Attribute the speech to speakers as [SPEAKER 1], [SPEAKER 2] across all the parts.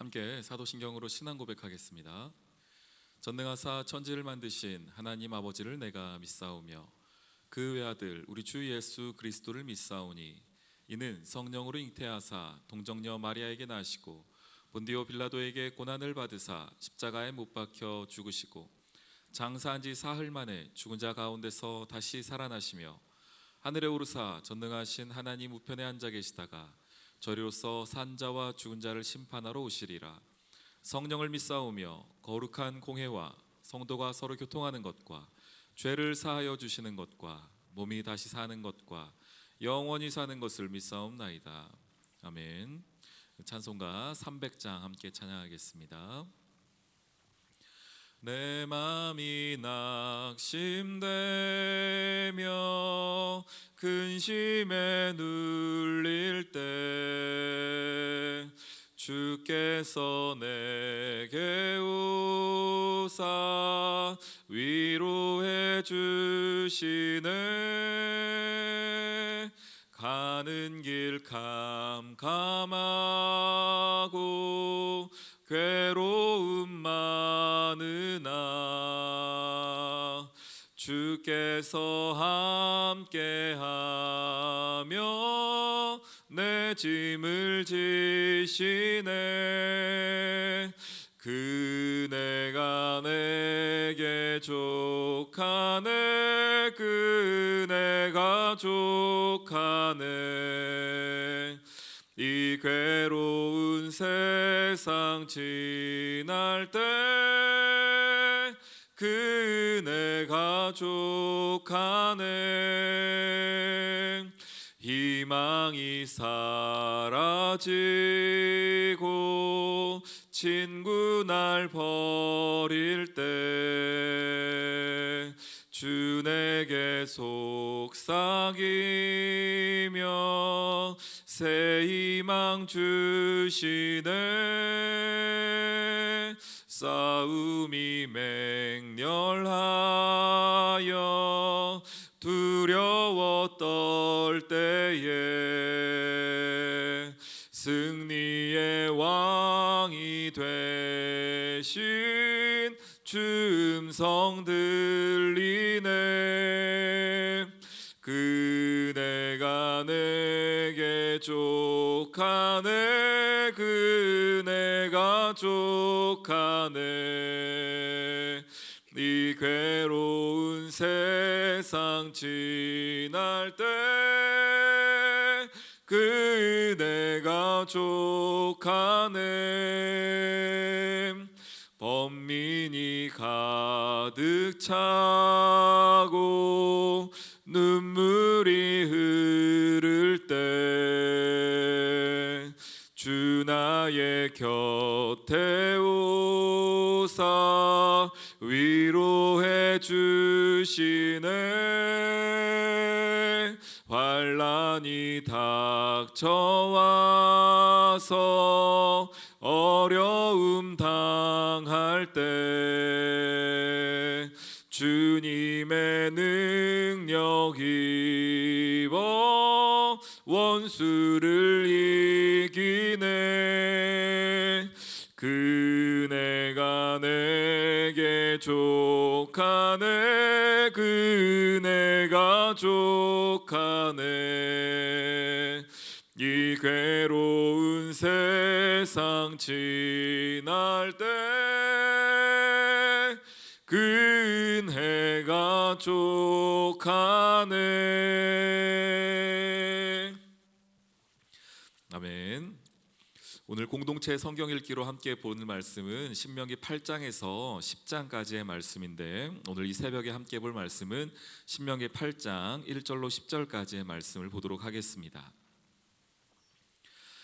[SPEAKER 1] 함께 사도신경으로 신앙 고백하겠습니다. 전능하사 천지를 만드신 하나님 아버지를 내가 믿사오며 그 외아들 우리 주 예수 그리스도를 믿사오니 이는 성령으로 잉태하사 동정녀 마리아에게 나시고 본디오 빌라도에게 고난을 받으사 십자가에 못 박혀 죽으시고 장사한 지 사흘 만에 죽은 자 가운데서 다시 살아나시며 하늘에 오르사 전능하신 하나님 우편에 앉아 계시다가 저리로서 산 자와 죽은 자를 심판하러 오시리라. 성령을 믿사오며 거룩한 공회와 성도가 서로 교통하는 것과 죄를 사하여 주시는 것과 몸이 다시 사는 것과 영원히 사는 것을 믿사옵나이다. 아멘. 찬송가 300장 함께 찬양하겠습니다. 내 맘이 낙심되며 근심에 눌릴 때 주께서 내게 오사 위로해 주시네. 가는 길 캄캄하고 괴로움 많으나 주께서 함께하며 내 짐을 지시네. 그네가 내게 족하네. 그네가 족하네. 이 괴로운 세상 지날 때 그네가 족하네. 희망이 사라지고 친구 날 버릴 때 주 내게 속삭이며 새 희망 주시네. 싸움이 맹렬하여 두려워 떨 때에 승리의 왕이 되신 주 음성 들리네. 그네가 내게 족하네. 그네가 족하네. 이 괴로운 세상 지날 때 그네가 족하네. 번민이 가득 차고 눈물이 흐를 때 주 나의 곁에 오사 위로해 주시네. 환난이 닥쳐와서 어려움 당할 때 주님의 능력 입어 원수를 이기네. 그네가 내게 족하네. 그네가 족하네. 이 괴로운 세상 지날 때 그네가 족하네. 아멘. 오늘 공동체 성경 읽기로 함께 보는 말씀은 신명기 8장에서 10장까지의 말씀인데, 오늘 이 새벽에 함께 볼 말씀은 신명기 8장 1절로 10절까지의 말씀을 보도록 하겠습니다.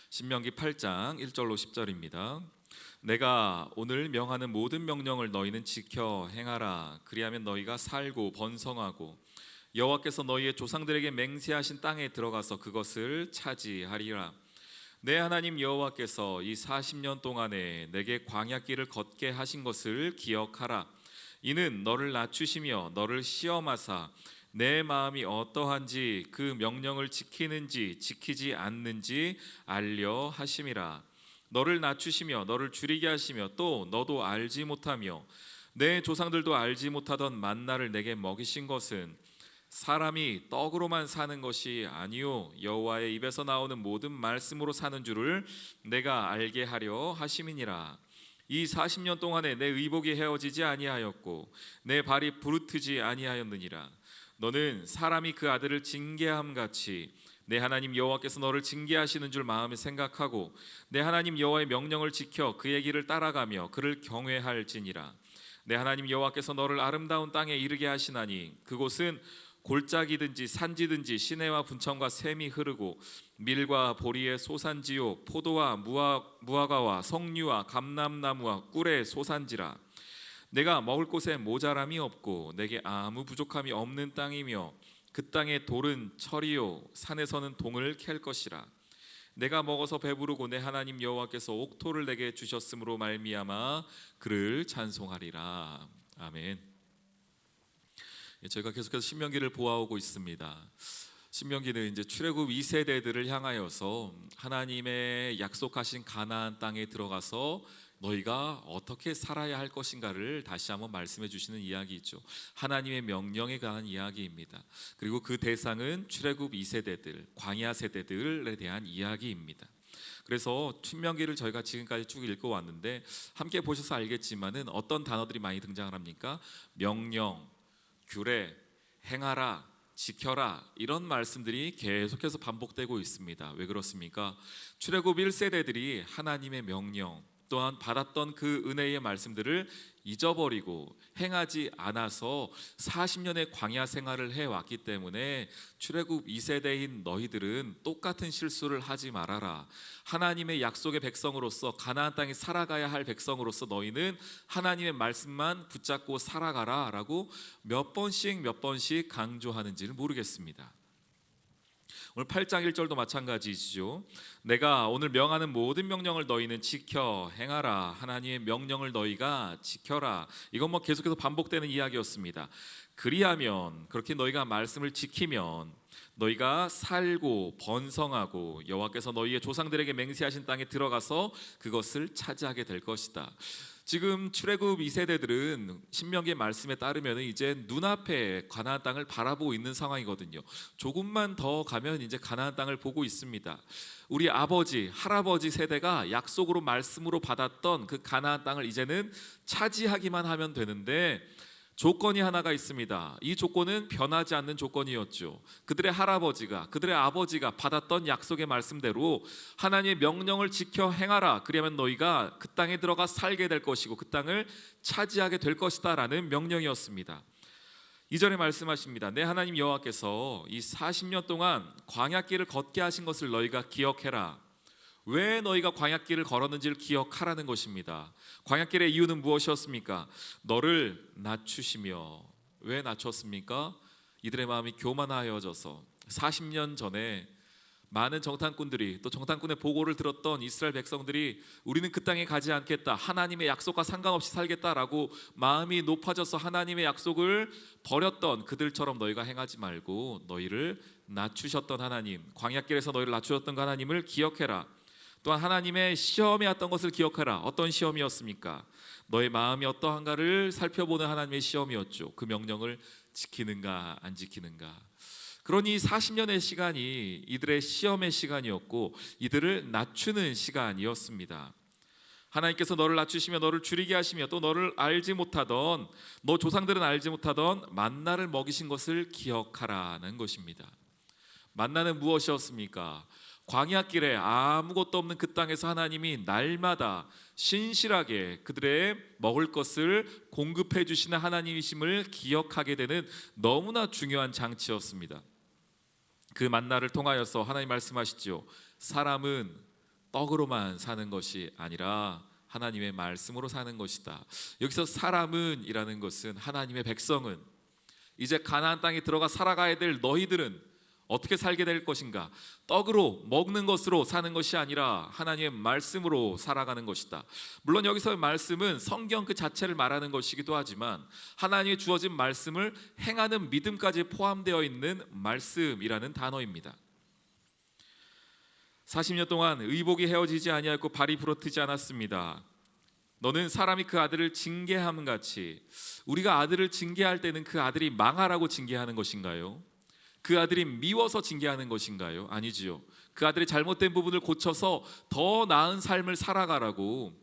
[SPEAKER 1] 신명기 8장 1절로 10절입니다. 내가 오늘 명하는 모든 명령을 너희는 지켜 행하라. 그리하면 너희가 살고 번성하고 여호와께서 너희의 조상들에게 맹세하신 땅에 들어가서 그것을 차지하리라. 내 하나님 여호와께서 이 40년 동안에 내게 광야길을 걷게 하신 것을 기억하라. 이는 너를 낮추시며 너를 시험하사 내 마음이 어떠한지 그 명령을 지키는지 지키지 않는지 알려 하심이라. 너를 낮추시며 너를 줄이게 하시며 또 너도 알지 못하며 내 조상들도 알지 못하던 만나를 내게 먹이신 것은 사람이 떡으로만 사는 것이 아니요 여호와의 입에서 나오는 모든 말씀으로 사는 줄을 내가 알게 하려 하심이니라. 이 40년 동안에 내 의복이 헤어지지 아니하였고 내 발이 부르트지 아니하였느니라. 너는 사람이 그 아들을 징계함 같이 내 하나님 여호와께서 너를 징계하시는 줄 마음에 생각하고 내 하나님 여호와의 명령을 지켜 그의 길을 따라가며 그를 경외할지니라. 내 하나님 여호와께서 너를 아름다운 땅에 이르게 하시나니 그곳은 골짜기든지 산지든지 시내와 분천과 샘이 흐르고 밀과 보리의 소산지요 포도와 무화과와 석류와 감람나무와 꿀의 소산지라. 내가 먹을 곳에 모자람이 없고 내게 아무 부족함이 없는 땅이며 그 땅의 돌은 철이요 산에서는 동을 캘 것이라. 내가 먹어서 배부르고 내 하나님 여호와께서 옥토를 내게 주셨으므로 말미암아 그를 찬송하리라. 아멘. 저희가 계속해서 신명기를 보아오고 있습니다. 신명기는 이제 출애굽 2세대들을 향하여서 하나님의 약속하신 가나안 땅에 들어가서 너희가 어떻게 살아야 할 것인가를 다시 한번 말씀해 주시는 이야기이죠. 하나님의 명령에 관한 이야기입니다. 그리고 그 대상은 출애굽 2세대들, 광야 세대들에 대한 이야기입니다. 그래서 신명기를 저희가 지금까지 쭉 읽어왔는데 함께 보셔서 알겠지만은 어떤 단어들이 많이 등장을 합니까? 명령, 규례, 행하라, 지켜라, 이런 말씀들이 계속해서 반복되고 있습니다. 왜 그렇습니까? 출애굽 1세대들이 하나님의 명령 또한 받았던 그 은혜의 말씀들을 잊어버리고 행하지 않아서 40년의 광야 생활을 해왔기 때문에 출애굽 2세대인 너희들은 똑같은 실수를 하지 말아라. 하나님의 약속의 백성으로서 가나안 땅에 살아가야 할 백성으로서 너희는 하나님의 말씀만 붙잡고 살아가라 라고 몇 번씩 강조하는지를 모르겠습니다. 오늘 8장 1절도 마찬가지죠. 내가 오늘 명하는 모든 명령을 너희는 지켜 행하라. 하나님의 명령을 너희가 지켜라. 이건 계속해서 반복되는 이야기였습니다. 그리하면, 그렇게 너희가 말씀을 지키면 너희가 살고 번성하고 여호와께서 너희의 조상들에게 맹세하신 땅에 들어가서 그것을 차지하게 될 것이다. 지금 출애굽 2세대들은 신명기의 말씀에 따르면 이제 눈앞에 가나안 땅을 바라보고 있는 상황이거든요. 조금만 더 가면 이제 가나안 땅을 보고 있습니다. 우리 아버지, 할아버지 세대가 약속으로 말씀으로 받았던 그 가나안 땅을 이제는 차지하기만 하면 되는데 조건이 하나가 있습니다. 이 조건은 변하지 않는 조건이었죠. 그들의 할아버지가, 그들의 아버지가 받았던 약속의 말씀대로 하나님의 명령을 지켜 행하라. 그러면 너희가 그 땅에 들어가 살게 될 것이고 그 땅을 차지하게 될 것이다 라는 명령이었습니다. 2절에 말씀하십니다. 내 하나님 여호와께서 이 40년 동안 광야길을 걷게 하신 것을 너희가 기억해라. 왜 너희가 광야길을 걸었는지를 기억하라는 것입니다. 광야길의 이유는 무엇이었습니까? 너를 낮추시며. 왜 낮췄습니까? 이들의 마음이 교만하여져서 40년 전에 많은 정탐꾼들이, 또 정탐꾼의 보고를 들었던 이스라엘 백성들이 우리는 그 땅에 가지 않겠다, 하나님의 약속과 상관없이 살겠다라고 마음이 높아져서 하나님의 약속을 버렸던 그들처럼 너희가 행하지 말고 너희를 낮추셨던 하나님, 광야길에서 너희를 낮추셨던 그 하나님을 기억해라. 또한 하나님의 시험에 왔던 것을 기억하라. 어떤 시험이었습니까? 너의 마음이 어떠한가를 살펴보는 하나님의 시험이었죠. 그 명령을 지키는가 안 지키는가. 그러니 40년의 시간이 이들의 시험의 시간이었고 이들을 낮추는 시간이었습니다. 하나님께서 너를 낮추시며 너를 줄이게 하시며 또 너를 알지 못하던, 너 조상들은 알지 못하던 만나를 먹이신 것을 기억하라는 것입니다. 만나는 무엇이었습니까? 광야길에 아무것도 없는 그 땅에서 하나님이 날마다 신실하게 그들의 먹을 것을 공급해 주시는 하나님이심을 기억하게 되는 너무나 중요한 장치였습니다. 그 만나를 통하여서 하나님 말씀하시죠. 사람은 떡으로만 사는 것이 아니라 하나님의 말씀으로 사는 것이다. 여기서 사람은 이라는 것은 하나님의 백성은, 이제 가나안 땅에 들어가 살아가야 될 너희들은 어떻게 살게 될 것인가? 떡으로 먹는 것으로 사는 것이 아니라 하나님의 말씀으로 살아가는 것이다. 물론 여기서의 말씀은 성경 그 자체를 말하는 것이기도 하지만 하나님의 주어진 말씀을 행하는 믿음까지 포함되어 있는 말씀이라는 단어입니다. 40년 동안 의복이 헤어지지 아니하였고 발이 부러뜨지 않았습니다. 너는 사람이 그 아들을 징계함 같이, 우리가 아들을 징계할 때는 그 아들이 망하라고 징계하는 것인가요? 그 아들이 미워서 징계하는 것인가요? 아니지요. 그 아들의 잘못된 부분을 고쳐서 더 나은 삶을 살아가라고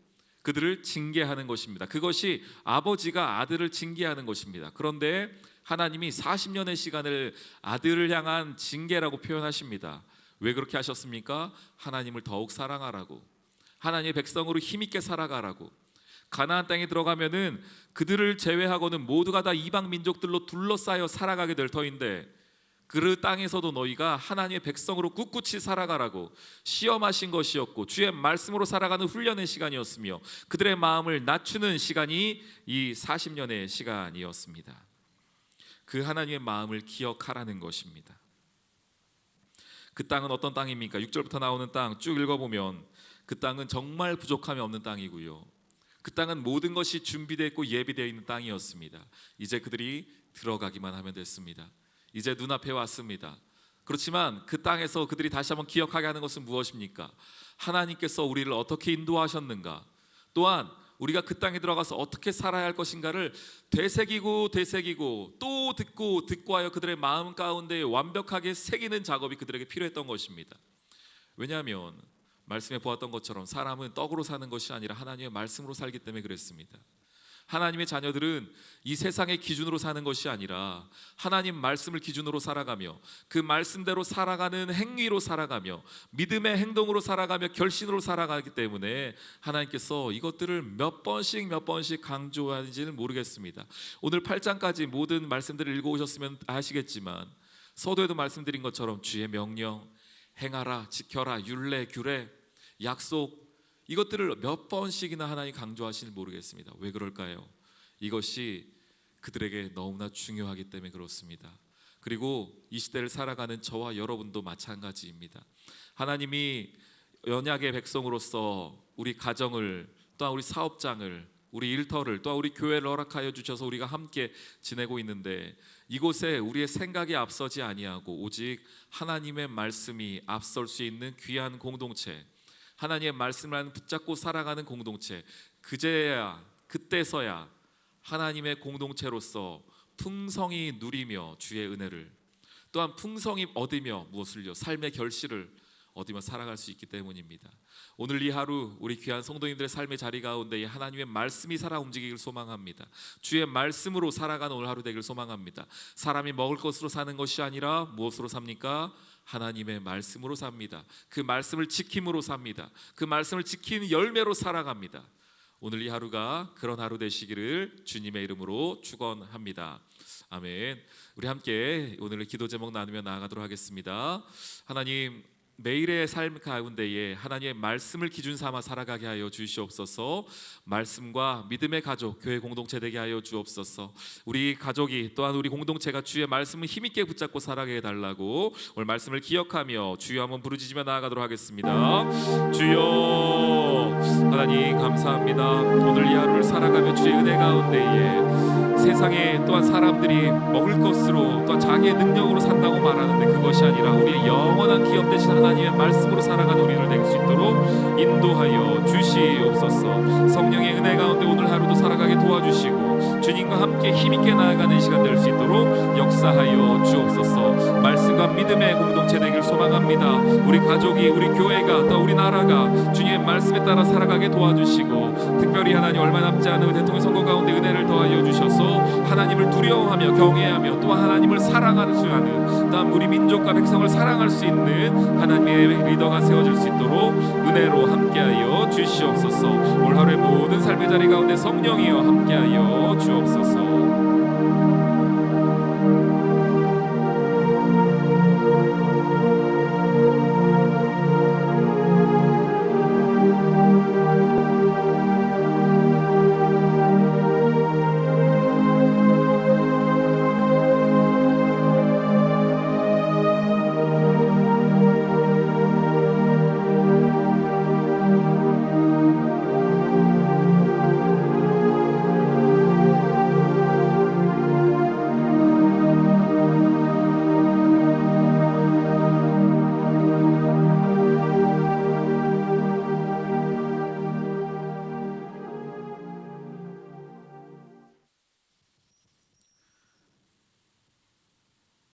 [SPEAKER 1] 그들을 징계하는 것입니다. 그것이 아버지가 아들을 징계하는 것입니다. 그런데 하나님이 40년의 시간을 아들을 향한 징계라고 표현하십니다. 왜 그렇게 하셨습니까? 하나님을 더욱 사랑하라고, 하나님의 백성으로 힘있게 살아가라고. 가나안 땅에 들어가면은 그들을 제외하고는 모두가 다 이방 민족들로 둘러싸여 살아가게 될 터인데, 그 땅에서도 너희가 하나님의 백성으로 꿋꿋이 살아가라고 시험하신 것이었고, 주의 말씀으로 살아가는 훈련의 시간이었으며, 그들의 마음을 낮추는 시간이 이 40년의 시간이었습니다. 그 하나님의 마음을 기억하라는 것입니다. 그 땅은 어떤 땅입니까? 6절부터 나오는 땅 쭉 읽어보면 그 땅은 정말 부족함이 없는 땅이고요, 그 땅은 모든 것이 준비되어 있고 예비되어 있는 땅이었습니다. 이제 그들이 들어가기만 하면 됐습니다. 이제 눈앞에 왔습니다. 그렇지만 그 땅에서 그들이 다시 한번 기억하게 하는 것은 무엇입니까? 하나님께서 우리를 어떻게 인도하셨는가, 또한 우리가 그 땅에 들어가서 어떻게 살아야 할 것인가를 되새기고 또 듣고 하여 그들의 마음 가운데 완벽하게 새기는 작업이 그들에게 필요했던 것입니다. 왜냐하면 말씀에 보았던 것처럼 사람은 떡으로 사는 것이 아니라 하나님의 말씀으로 살기 때문에 그랬습니다. 하나님의 자녀들은 이 세상의 기준으로 사는 것이 아니라 하나님 말씀을 기준으로 살아가며, 그 말씀대로 살아가는 행위로 살아가며, 믿음의 행동으로 살아가며 결신으로 살아가기 때문에 하나님께서 이것들을 몇 번씩 강조하는지는 모르겠습니다. 오늘 8장까지 모든 말씀들을 읽어오셨으면 아시겠지만, 서도에도 말씀드린 것처럼 주의 명령, 행하라, 지켜라, 율례, 규례, 약속, 이것들을 몇 번씩이나 하나님 강조하시는지 모르겠습니다. 왜 그럴까요? 이것이 그들에게 너무나 중요하기 때문에 그렇습니다. 그리고 이 시대를 살아가는 저와 여러분도 마찬가지입니다. 하나님이 언약의 백성으로서 우리 가정을, 또한 우리 사업장을, 우리 일터를, 또한 우리 교회를 허락하여 주셔서 우리가 함께 지내고 있는데, 이곳에 우리의 생각이 앞서지 아니하고 오직 하나님의 말씀이 앞설 수 있는 귀한 공동체, 하나님의 말씀을 붙잡고 살아가는 공동체, 그때서야 하나님의 공동체로서 풍성히 누리며 주의 은혜를, 또한 풍성히 얻으며 무엇을요? 삶의 결실을 얻으며 살아갈 수 있기 때문입니다. 오늘 이 하루 우리 귀한 성도님들의 삶의 자리 가운데 이 하나님의 말씀이 살아 움직이길 소망합니다. 주의 말씀으로 살아가는 오늘 하루 되길 소망합니다. 사람이 먹을 것으로 사는 것이 아니라 무엇으로 삽니까? 하나님의 말씀으로 삽니다. 그 말씀을 지킴으로 삽니다. 그 말씀을 지키는 열매로 살아갑니다. 오늘 이 하루가 그런 하루 되시기를 주님의 이름으로 축원합니다. 아멘. 우리 함께 오늘의 기도 제목 나누며 나아가도록 하겠습니다. 하나님, 매일의 삶 가운데에 하나님의 말씀을 기준 삼아 살아가게 하여 주시옵소서. 말씀과 믿음의 가족, 교회 공동체 되게 하여 주옵소서. 우리 가족이, 또한 우리 공동체가 주의 말씀을 힘있게 붙잡고 살아가게 해달라고 오늘 말씀을 기억하며 주여 한번 부르짖으며 나아가도록 하겠습니다. 주여, 하나님 감사합니다. 오늘 이 하루를 살아가며 주의 은혜 가운데에 세상에 또한 사람들이 먹을 것으로, 또한 자기의 능력으로 산다고 말하는데 그것이 아니라 우리의 영원한 기업 되신 하나님의 말씀으로 살아가는 우리를 될 수 있도록 인도하여 주시옵소서. 성령의 은혜 가운데 오늘 하루도 살아가게 도와주시고 주님과 함께 힘있게 나아가는 시간 될 수 있도록 역사하여 주옵소서. 말씀과 믿음의 공동체 되길 소망합니다. 우리 가족이, 우리 교회가, 또 우리 나라가 주님의 말씀에 따라 살아가게 도와주시고, 특별히 하나님 얼마 남지 않은 대통령 선거 가운데 은혜를 더하여 주셔서 하나님을 두려워하며 경외하며 또한 하나님을 사랑하는 수많은, 또한 우리 민족과 백성을 사랑할 수 있는 하나님의 리더가 세워질 수 있도록 은혜로 함께하여 주시옵소서. 올 하루의 모든 삶의 자리 가운데 성령이여 함께하여 주옵소서.